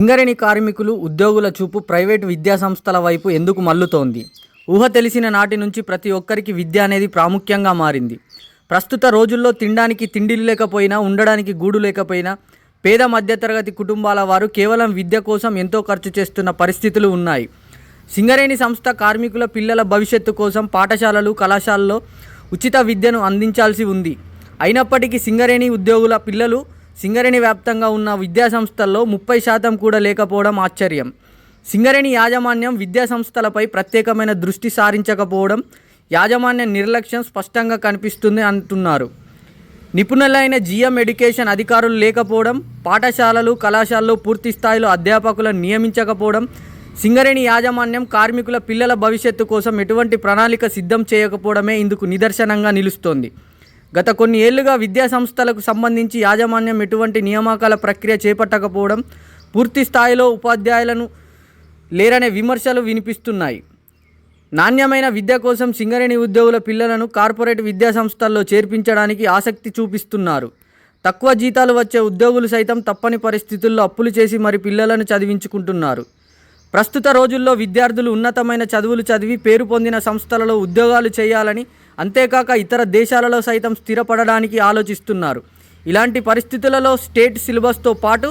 సింగరేణి కార్మికులు ఉద్యోగుల చూపు ప్రైవేటు విద్యాసంస్థల వైపు ఎందుకు మల్లుతోంది? ఊహ తెలిసిన నాటి నుంచి ప్రతి ఒక్కరికి విద్య అనేది ప్రాముఖ్యంగా మారింది. ప్రస్తుత రోజుల్లో తినడానికి తిండిలు లేకపోయినా, ఉండడానికి గూడు లేకపోయినా పేద మధ్యతరగతి కుటుంబాల వారు కేవలం విద్య కోసం ఎంతో ఖర్చు చేస్తున్న పరిస్థితులు ఉన్నాయి. సింగరేణి సంస్థ కార్మికుల పిల్లల భవిష్యత్తు కోసం పాఠశాలలు, కళాశాలల్లో ఉచిత విద్యను అందించాల్సి ఉంది. అయినప్పటికీ సింగరేణి ఉద్యోగుల పిల్లలు సింగరేణి వ్యాప్తంగా ఉన్న విద్యాసంస్థల్లో 30% కూడా లేకపోవడం ఆశ్చర్యం. సింగరేణి యాజమాన్యం విద్యాసంస్థలపై ప్రత్యేకమైన దృష్టి సారించకపోవడం, యాజమాన్య నిర్లక్ష్యం స్పష్టంగా కనిపిస్తుంది అంటున్నారు. నిపుణులైన జిఎం ఎడ్యుకేషన్ అధికారులు లేకపోవడం, పాఠశాలలు, కళాశాలలో పూర్తి స్థాయిలో అధ్యాపకులను నియమించకపోవడం, సింగరేణి యాజమాన్యం కార్మికుల పిల్లల భవిష్యత్తు కోసం ఎటువంటి ప్రణాళిక సిద్ధం చేయకపోవడమే ఇందుకు నిదర్శనంగా నిలుస్తోంది. గత కొన్ని ఏళ్లుగా విద్యాసంస్థలకు సంబంధించి యాజమాన్యం ఎటువంటి నియామకాల ప్రక్రియ చేపట్టకపోవడం, పూర్తి స్థాయిలో ఉపాధ్యాయులను లేరనే విమర్శలు వినిపిస్తున్నాయి. నాణ్యమైన విద్య కోసం సింగరేణి ఉద్యోగుల పిల్లలను కార్పొరేట్ విద్యాసంస్థల్లో చేర్పించడానికి ఆసక్తి చూపిస్తున్నారు. తక్కువ జీతాలు వచ్చే ఉద్యోగులు సైతం తప్పని పరిస్థితుల్లో అప్పులు చేసి మరి పిల్లలను చదివించుకుంటున్నారు. ప్రస్తుత రోజుల్లో విద్యార్థులు ఉన్నతమైన చదువులు చదివి పేరు పొందిన సంస్థలలో ఉద్యోగాలు చేయాలని, అంతేకాక ఇతర దేశాలలో సైతం స్థిరపడడానికి ఆలోచిస్తున్నారు. ఇలాంటి పరిస్థితులలో స్టేట్ సిలబస్తో పాటు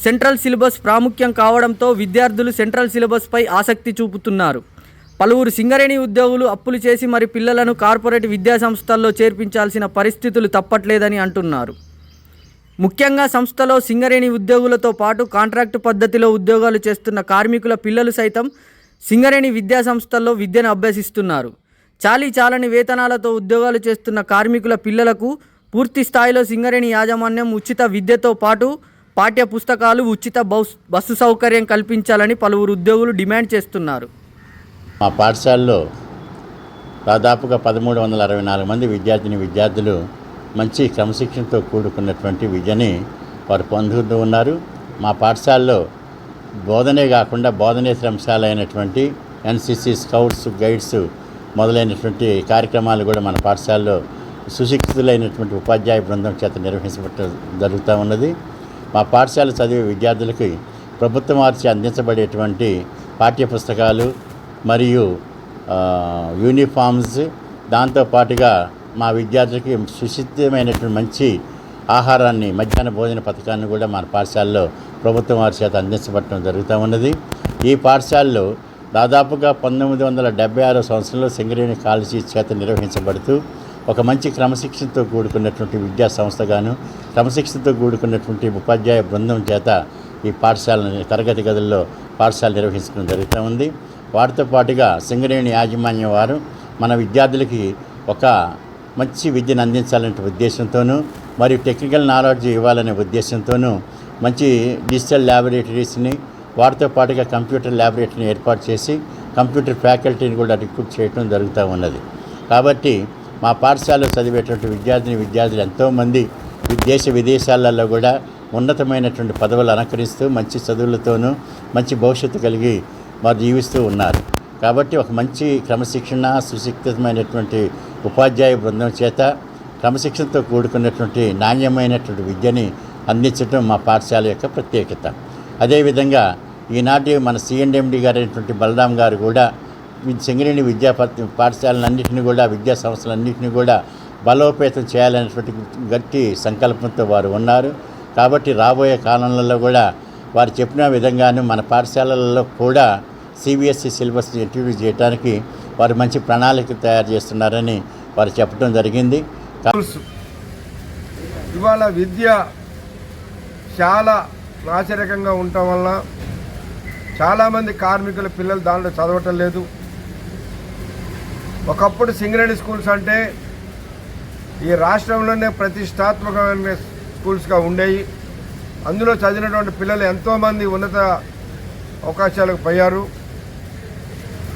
సెంట్రల్ సిలబస్ ప్రాముఖ్యం కావడంతో విద్యార్థులు సెంట్రల్ సిలబస్పై ఆసక్తి చూపుతున్నారు. పలువురు సింగరేణి ఉద్యోగులు అప్పులు చేసి మరి పిల్లలను కార్పొరేట్ విద్యాసంస్థల్లో చేర్పించాల్సిన పరిస్థితులు తప్పట్లేదని అంటున్నారు. ముఖ్యంగా సంస్థలో సింగరేణి ఉద్యోగులతో పాటు కాంట్రాక్టు పద్ధతిలో ఉద్యోగాలు చేస్తున్న కార్మికుల పిల్లలు సైతం సింగరేణి విద్యాసంస్థల్లో విద్యను అభ్యసిస్తున్నారు. చాలని వేతనాలతో ఉద్యోగాలు చేస్తున్న కార్మికుల పిల్లలకు పూర్తి స్థాయిలో సింగరేణి యాజమాన్యం ఉచిత విద్యతో పాటు పాఠ్య పుస్తకాలు, ఉచిత బస్సు సౌకర్యం కల్పించాలని పలువురు ఉద్యోగులు డిమాండ్ చేస్తున్నారు. మా పాఠశాలలో దాదాపుగా 1364 మంది విద్యార్థులు మంచి క్రమశిక్షణతో కూడుకున్నటువంటి విద్యని వారు పొందుతూ ఉన్నారు. మా పాఠశాలలో బోధనే కాకుండా బోధనేతర అంశాలైనటువంటి ఎన్సిసి, స్కౌట్స్, గైడ్స్ మొదలైనటువంటి కార్యక్రమాలు కూడా మన పాఠశాలలో సుశిక్షితులైనటువంటి ఉపాధ్యాయ బృందం చేత నిర్వహించబడటం జరుగుతూ ఉన్నది. మా పాఠశాల చదివే విద్యార్థులకి ప్రభుత్వం వారిచే అందించబడేటువంటి పాఠ్యపుస్తకాలు మరియు యూనిఫామ్స్, దాంతోపాటుగా మా విద్యార్థులకి సుశిక్షితమైనటువంటి మంచి ఆహారాన్ని, మధ్యాహ్న భోజన పథకాన్ని కూడా మన పాఠశాలలో ప్రభుత్వం వారి చేత అందించబడటం జరుగుతూ ఉన్నది. ఈ పాఠశాలలో దాదాపుగా 1976 సంవత్సరంలో సింగరేణి కాలేజీ చేత నిర్వహించబడుతూ ఒక మంచి క్రమశిక్షణతో కూడుకున్నటువంటి విద్యా సంస్థగాను, క్రమశిక్షణతో కూడుకున్నటువంటి ఉపాధ్యాయ బృందం చేత ఈ పాఠశాలని తరగతి గదుల్లో పాఠశాల నిర్వహించడం జరుగుతూ ఉంది. వాటితో పాటుగా సింగరేణి యాజమాన్యం వారు మన విద్యార్థులకి ఒక మంచి విద్యను అందించాలనే ఉద్దేశంతోనూ మరియు టెక్నికల్ నాలెడ్జ్ ఇవ్వాలనే ఉద్దేశంతోనూ మంచి డిజిటల్ ల్యాబొరేటరీస్ని, వాటితో పాటుగా కంప్యూటర్ ల్యాబొరేటరీని ఏర్పాటు చేసి కంప్యూటర్ ఫ్యాకల్టీని కూడా రిక్రూట్ చేయడం జరుగుతూ ఉన్నది. కాబట్టి మా పాఠశాలలో చదివేటువంటి విద్యార్థులు ఎంతోమంది దేశ విదేశాలలో కూడా ఉన్నతమైనటువంటి పదవులు అలంకరిస్తూ మంచి చదువులతోనూ మంచి భవిష్యత్తు కలిగి వారు జీవిస్తూ ఉన్నారు. కాబట్టి ఒక మంచి క్రమశిక్షణ, సుశిక్షితమైనటువంటి ఉపాధ్యాయ బృందం చేత క్రమశిక్షణతో కూడుకున్నటువంటి నాణ్యమైనటువంటి విద్యని అందించడం మా పాఠశాల యొక్క ప్రత్యేకత. అదేవిధంగా ఈనాటి మన సిఎండ్ఎండి గారు అయినటువంటి బలరాం గారు కూడా సింగరేణి పాఠశాలన్నింటినీ కూడా, విద్యా సంస్థలన్నింటినీ కూడా బలోపేతం చేయాలనేటువంటి గట్టి సంకల్పంతో వారు ఉన్నారు. కాబట్టి రాబోయే కాలంలో కూడా వారు చెప్పిన విధంగాను మన పాఠశాలలలో కూడా సిబిఎస్ఈ సిలబస్ని ఇంట్రడ్యూస్ చేయడానికి వారు మంచి ప్రణాళిక తయారు చేస్తున్నారని వారు చెప్పడం జరిగింది. ఇవాళ విద్య చాలా నాసిరకంగా ఉండటం వల్ల చాలామంది కార్మికుల పిల్లలు దాంట్లో చదవటం లేదు. ఒకప్పుడు సింగరేణి స్కూల్స్ అంటే ఈ రాష్ట్రంలోనే ప్రతిష్టాత్మకమైన స్కూల్స్గా ఉండేవి. అందులో చదివినటువంటి పిల్లలు ఎంతోమంది ఉన్నత అవకాశాలకు పోయారు.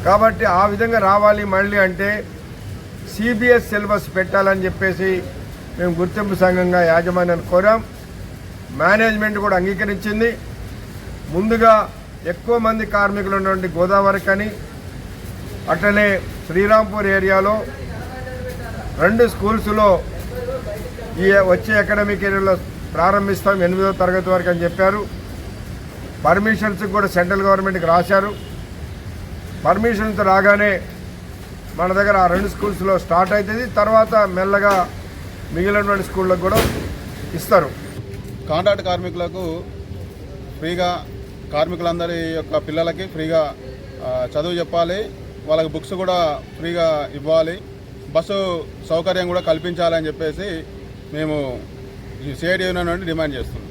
కాబట్టి ఆ విధంగా రావాలి మళ్ళీ అంటే సిబిఎస్ సిలబస్ పెట్టాలని చెప్పేసి మేము గుర్తింపు సంఘంగా యాజమాన్యాన్ని కోరాం. మేనేజ్మెంట్ కూడా అంగీకరించింది. ముందుగా ఎక్కువ మంది కార్మికులు ఉన్నటువంటి గోదావరి కానీ అట్లనే శ్రీరాంపూర్ ఏరియాలో 2 స్కూల్స్లో ఈ వచ్చే అకాడమిక్ ఇయర్లో ప్రారంభిస్తాం 8వ తరగతి వరకు అని చెప్పారు. పర్మిషన్స్ కూడా సెంట్రల్ గవర్నమెంట్కి రాశారు. పర్మిషన్స్ రాగానే మన దగ్గర ఆ 2 స్కూల్స్లో స్టార్ట్ అవుతుంది. తర్వాత మెల్లగా మిగిలినటువంటి స్కూళ్ళకు కూడా ఇస్తారు. కాంట్రాక్ట్ కార్మికులకు ఫ్రీగా, కార్మికులందరి యొక్క పిల్లలకి ఫ్రీగా చదువు చెప్పాలి, వాళ్ళకి బుక్స్ కూడా ఫ్రీగా ఇవ్వాలి, బస్సు సౌకర్యం కూడా కల్పించాలని చెప్పేసి మేము సిఐటి యూనియన్ నుండి డిమాండ్ చేస్తున్నాం.